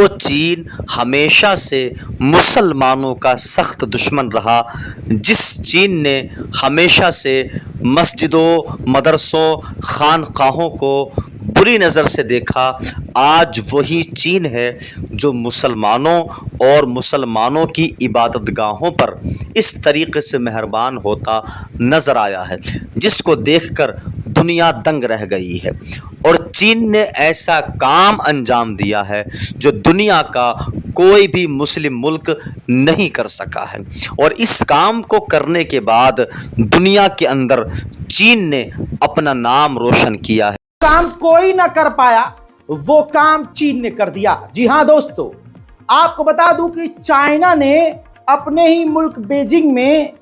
वो चीन हमेशा से मुसलमानों का सख्त दुश्मन रहा। जिस चीन ने हमेशा से मस्जिदों, मदरसों, खानकाहों को बुरी नज़र से देखा, आज वही चीन है जो मुसलमानों और मुसलमानों की इबादतगाहों पर इस तरीक़े से मेहरबान होता नज़र आया है, जिसको देखकर दुनिया दंग रह गई है। और चीन ने ऐसा काम अंजाम दिया है जो दुनिया का कोई भी मुस्लिम मुल्क नहीं कर सका है। और इस काम को करने के बाद दुनिया के अंदर चीन ने अपना नाम रोशन किया है। काम कोई ना कर पाया, वो काम चीन ने कर दिया। जी हाँ दोस्तों, आपको बता दूं कि चाइना ने अपने ही मुल्क बीजिंग में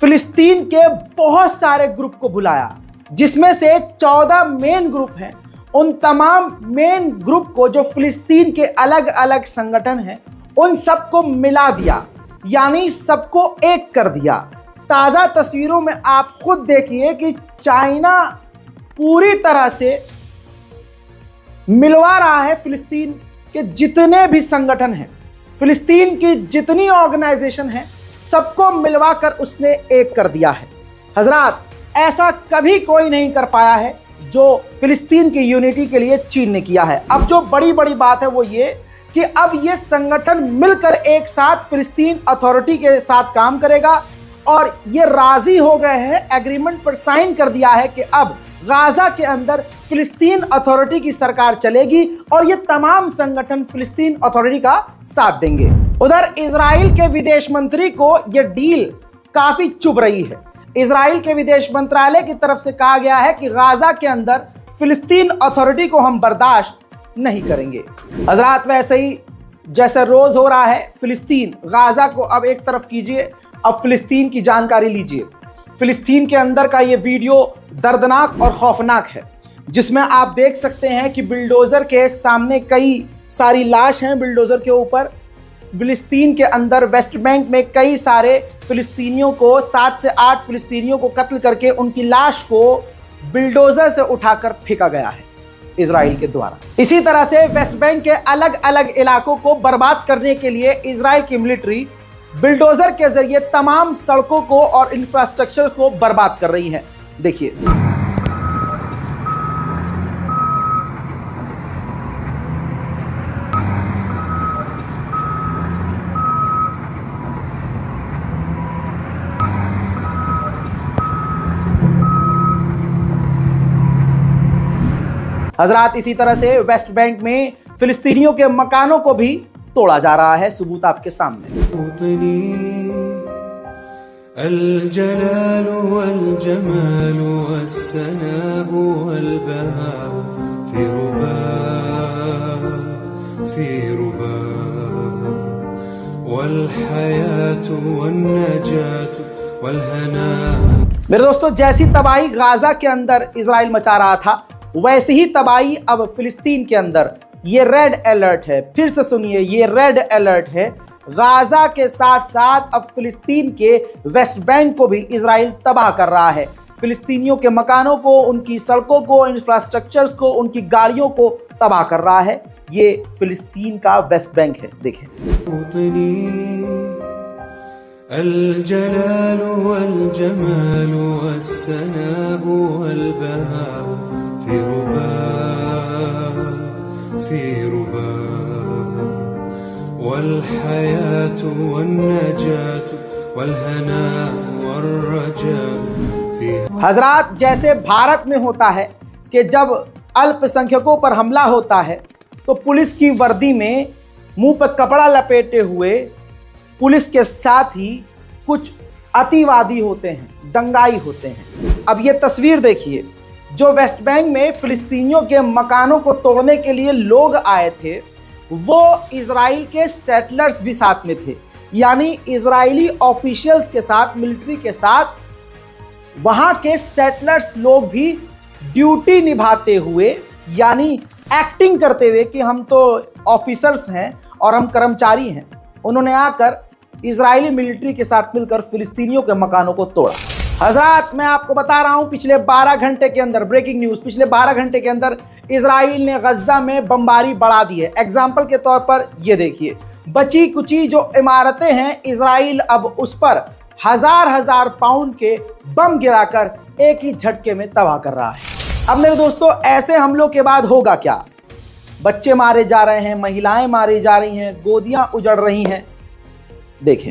फिलिस्तीन के बहुत सारे ग्रुप को बुलाया, जिसमें से 14 मेन ग्रुप हैं। उन तमाम मेन ग्रुप को, जो फिलिस्तीन के अलग अलग संगठन हैं, उन सबको मिला दिया, यानी सबको एक कर दिया। ताज़ा तस्वीरों में आप खुद देखिए कि चाइना पूरी तरह से मिलवा रहा है फिलिस्तीन के जितने भी संगठन हैं, फिलिस्तीन की जितनी ऑर्गेनाइजेशन हैं, सबको मिलवाकर उसने एक कर दिया है। हजरात, ऐसा कभी कोई नहीं कर पाया है जो फिलिस्तीन की यूनिटी के लिए चीन ने किया है। अब जो बड़ी बड़ी बात है वो ये कि अब ये संगठन मिलकर एक साथ फिलिस्तीन अथॉरिटी के साथ काम करेगा, और ये राजी हो गए हैं, एग्रीमेंट पर साइन कर दिया है कि अब गाजा के अंदर फिलिस्तीन अथॉरिटी की सरकार चलेगी और ये तमाम संगठन फिलिस्तीन अथॉरिटी का साथ देंगे। उधर इजराइल के विदेश मंत्री को यह डील काफी चुभ रही है। इजराइल के विदेश मंत्रालय की तरफ से कहा गया है कि गाजा के अंदर फिलिस्तीन अथॉरिटी को हम बर्दाश्त नहीं करेंगे। हजरात, वैसे ही जैसे रोज हो रहा है फिलिस्तीन, गाजा को अब एक तरफ कीजिए, अब फिलिस्तीन की जानकारी लीजिए। फिलिस्तीन के अंदर का ये वीडियो दर्दनाक और खौफनाक है, जिसमें आप देख सकते हैं कि बिल्डोज़र के सामने कई सारी लाश हैं। बिल्डोज़र के ऊपर फिलिस्तीन के अंदर वेस्ट बैंक में कई सारे फिलिस्तीनियों को, 7 से 8 फिलिस्तीनियों को कत्ल करके उनकी लाश को बिल्डोज़र से उठाकर फेंका गया है इजराइल के द्वारा। इसी तरह से वेस्ट बैंक के अलग अलग इलाकों को बर्बाद करने के लिए इजराइल की मिलिट्री बिल्डोजर के जरिए तमाम सड़कों को और इंफ्रास्ट्रक्चर को बर्बाद कर रही है। देखिए, हजरात, इसी तरह से वेस्ट बैंक में फिलिस्तीनियों के मकानों को भी तोड़ा जा रहा है। सबूत आपके सामने। मेरे दोस्तों, जैसी तबाही गाजा के अंदर इजराइल मचा रहा था, वैसे ही तबाही अब फिलिस्तीन के अंदर। ये रेड अलर्ट है, फिर से सुनिए, ये रेड अलर्ट है। गाजा के साथ साथ अब फिलिस्तीन के वेस्ट बैंक को भी इजराइल तबाह कर रहा है। फिलिस्तीनियों के मकानों को, उनकी सड़कों को, इंफ्रास्ट्रक्चर्स को, उनकी गाड़ियों को तबाह कर रहा है। ये फिलिस्तीन का वेस्ट बैंक है। देखें, हजरात, जैसे भारत में होता है कि जब अल्पसंख्यकों पर हमला होता है तो पुलिस की वर्दी में मुंह पर कपड़ा लपेटे हुए पुलिस के साथ ही कुछ अतिवादी होते हैं, दंगाई होते हैं। अब ये तस्वीर देखिए, जो वेस्ट बैंक में फिलिस्तीनियों के मकानों को तोड़ने के लिए लोग आए थे, वो इजराइल के सेटलर्स भी साथ में थे, यानी इजरायली ऑफिशियल्स के साथ, मिलिट्री के साथ वहां के सेटलर्स लोग भी ड्यूटी निभाते हुए, यानी एक्टिंग करते हुए कि हम तो ऑफिसर्स हैं और हम कर्मचारी हैं, उन्होंने आकर इजरायली मिलिट्री के साथ मिलकर फिलिस्तीनियों के मकानों को तोड़ा। हजरात, मैं आपको बता रहा हूं, पिछले 12 घंटे के अंदर, ब्रेकिंग न्यूज, पिछले 12 घंटे के अंदर इजराइल ने गज्जा में बमबारी बढ़ा दी है। एग्जाम्पल के तौर पर ये देखिए, बची कुची जो इमारतें हैं, इजराइल अब उस पर हजार हजार पाउंड के बम गिराकर एक ही झटके में तबाह कर रहा है। अब मेरे दोस्तों, ऐसे हमलों के बाद होगा क्या? बच्चे मारे जा रहे हैं, महिलाएं मारी जा रही हैं, गोदियां उजड़ रही हैं। देखें,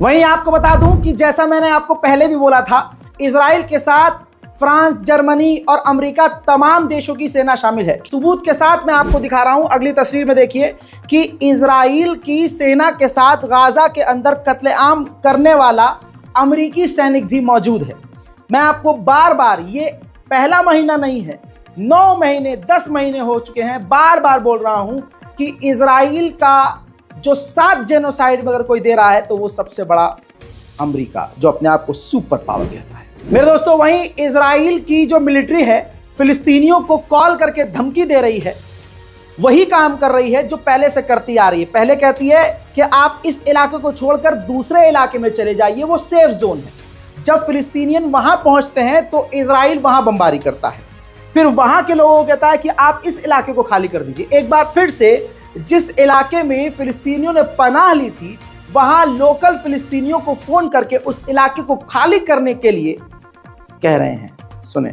वहीं आपको बता दूं कि जैसा मैंने आपको पहले भी बोला था, इजराइल के साथ फ्रांस, जर्मनी और अमेरिका, तमाम देशों की सेना शामिल है। सबूत के साथ मैं आपको दिखा रहा हूं, अगली तस्वीर में देखिए कि इजराइल की सेना के साथ गाजा के अंदर कत्लेआम करने वाला अमेरिकी सैनिक भी मौजूद है। मैं आपको बार बार, ये पहला महीना नहीं है, 9 महीने 10 महीने हो चुके हैं, बार बार बोल रहा हूं कि इजराइल का जो 7 जेनोसाइड में अगर कोई दे रहा है तो वो सबसे बड़ा अमेरिका, जो अपने आप को सुपर पावर कहता है। मेरे दोस्तों, वहीं इजराइल की जो मिलिट्री है, फिलिस्तीनियों को कॉल करके धमकी दे रही है, वही काम कर रही है जो पहले से करती आ रही है। पहले कहती है कि आप इस इलाके को छोड़कर दूसरे इलाके में चले जाइए, वो सेफ जोन है। जब फिलिस्तीनियन वहां पहुंचते हैं तो इजराइल वहां बमबारी करता है, फिर वहां के लोगों को कहता है कि आप इस इलाके को खाली कर दीजिए। एक बार फिर से जिस इलाके में फिलिस्तीनियों ने पनाह ली थी, वहां लोकल फिलिस्तीनियों को फोन करके उस इलाके को खाली करने के लिए कह रहे हैं। सुने,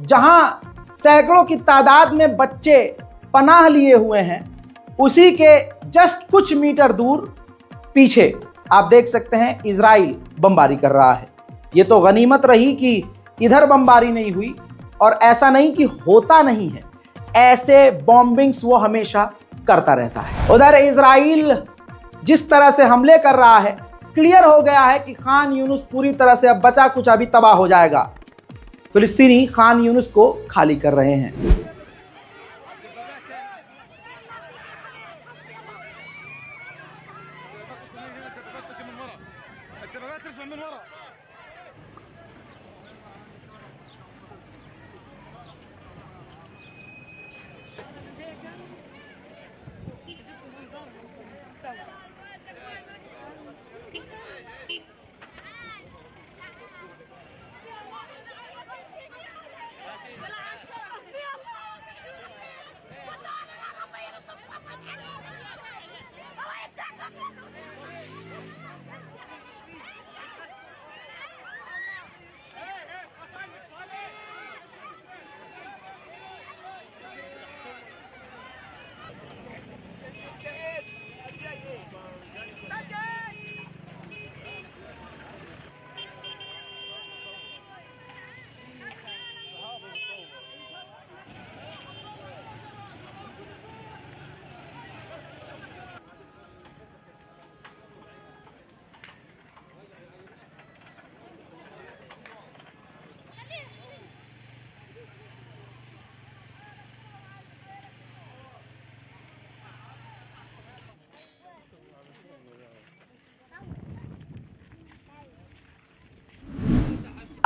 जहां सैकड़ों की तादाद में बच्चे पनाह लिए हुए हैं, उसी के जस्ट कुछ मीटर दूर पीछे आप देख सकते हैं इजराइल बमबारी कर रहा है। ये तो गनीमत रही कि इधर बमबारी नहीं हुई, और ऐसा नहीं कि होता नहीं है, ऐसे बॉम्बिंग्स वो हमेशा करता रहता है। उधर इजराइल जिस तरह से हमले कर रहा है, क्लियर हो गया है कि खान यूनुस पूरी तरह से अब बचा कुछ अभी तबाह हो जाएगा। फिलिस्तीनी खान यूनुस को खाली कर रहे हैं।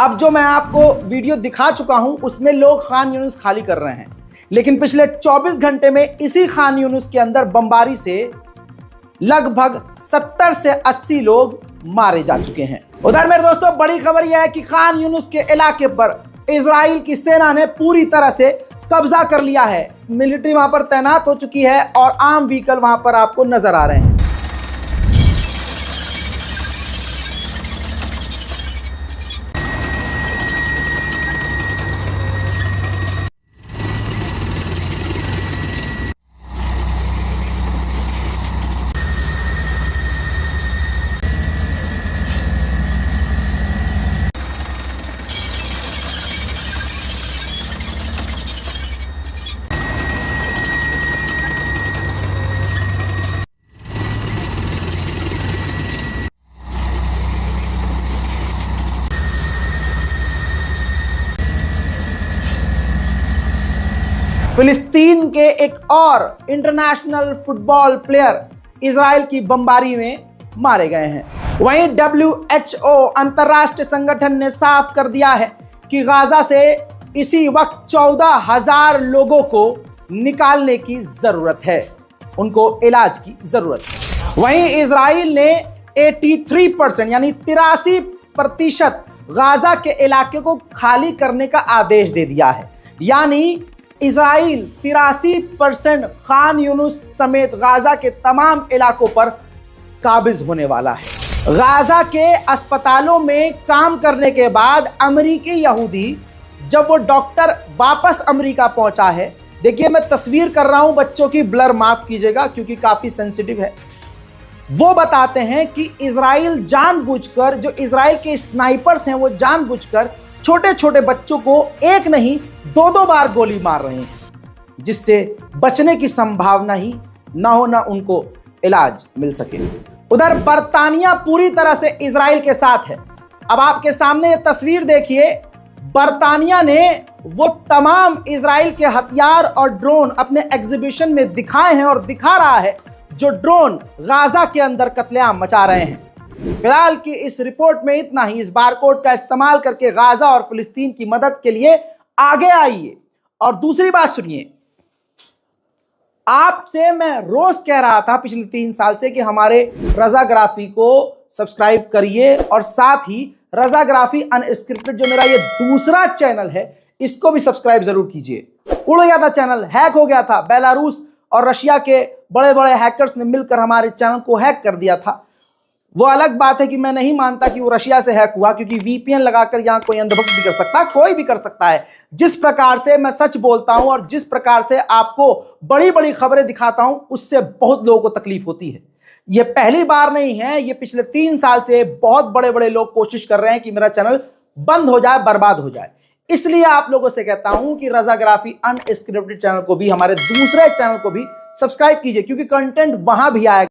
अब जो मैं आपको वीडियो दिखा चुका हूं उसमें लोग खान यूनुस खाली कर रहे हैं, लेकिन पिछले 24 घंटे में इसी खान यूनुस के अंदर बमबारी से लगभग 70 से 80 लोग मारे जा चुके हैं। उधर मेरे दोस्तों बड़ी खबर यह है कि खान यूनुस के इलाके पर इजराइल की सेना ने पूरी तरह से कब्जा कर लिया है। मिलिट्री वहां पर तैनात हो चुकी है और आम व्हीकल वहां पर आपको नजर आ रहे हैं। फिलिस्तीन के एक और इंटरनेशनल फुटबॉल प्लेयर इजराइल की बमबारी में मारे गए हैं। वहीं WHO अंतर्राष्ट्रीय संगठन ने साफ कर दिया है कि गाजा से इसी वक्त 14,000 लोगों को निकालने की जरूरत है, उनको इलाज की जरूरत है। वहीं इजराइल ने 83% यानी 83% गाजा के इलाके को खाली करने का आदेश दे दिया है। यानी इजराइल 83% खान यूनुस समेत गाजा के तमाम इलाकों पर काबिज होने वाला है। गाजा के अस्पतालों में काम करने के बाद अमेरिकी यहूदी जब वो डॉक्टर वापस अमेरिका पहुंचा है, देखिए मैं तस्वीर कर रहा हूं बच्चों की, ब्लर माफ कीजिएगा क्योंकि काफी सेंसिटिव है। वो बताते हैं कि इजराइल जानबूझकर, जो इजराइल के स्नाइपर्स हैं वो जानबूझकर छोटे छोटे बच्चों को एक नहीं 2-2 बार गोली मार रहे हैं, जिससे बचने की संभावना ही ना हो, ना उनको इलाज मिल सके। उधर बर्तानिया पूरी तरह से इजराइल के साथ है। अब आपके सामने ये तस्वीर देखिए, बर्तानिया ने वो तमाम इजराइल के हथियार और ड्रोन अपने एग्जीबिशन में दिखाए हैं और दिखा रहा है, जो ड्रोन गाजा के अंदर कत्लेआम मचा रहे हैं। फिलहाल की इस रिपोर्ट में इतना ही। इस बारकोड का इस्तेमाल करके गाजा और फिलिस्तीन की मदद के लिए आगे आइए। और दूसरी बात सुनिए, आपसे मैं रोज कह रहा था पिछले 3 साल से कि हमारे रजाग्राफी को सब्सक्राइब करिए और साथ ही रजाग्राफी अनस्क्रिप्टेड जो मेरा ये दूसरा चैनल है इसको भी सब्सक्राइब जरूर कीजिए। उड़ गया था चैनल, हैक हो गया था। बेलारूस और रशिया के बड़े बड़े हैकर्स ने मिलकर हमारे चैनल को हैक कर दिया था। वो अलग बात है कि मैं नहीं मानता कि वो रशिया से हैक हुआ, क्योंकि VPN लगाकर यहां कोई अंधभक्त भी कर सकता है, कोई भी कर सकता है। जिस प्रकार से मैं सच बोलता हूं और जिस प्रकार से आपको बड़ी बड़ी खबरें दिखाता हूं, उससे बहुत लोगों को तकलीफ होती है। ये पहली बार नहीं है, ये पिछले 3 साल से बहुत बड़े बड़े लोग कोशिश कर रहे हैं कि मेरा चैनल बंद हो जाए, बर्बाद हो जाए। इसलिए आप लोगों से कहता हूं कि रजाग्राफी अनस्क्रिप्टेड चैनल को भी, हमारे दूसरे चैनल को भी सब्सक्राइब कीजिए, क्योंकि कंटेंट वहां भी आएगा।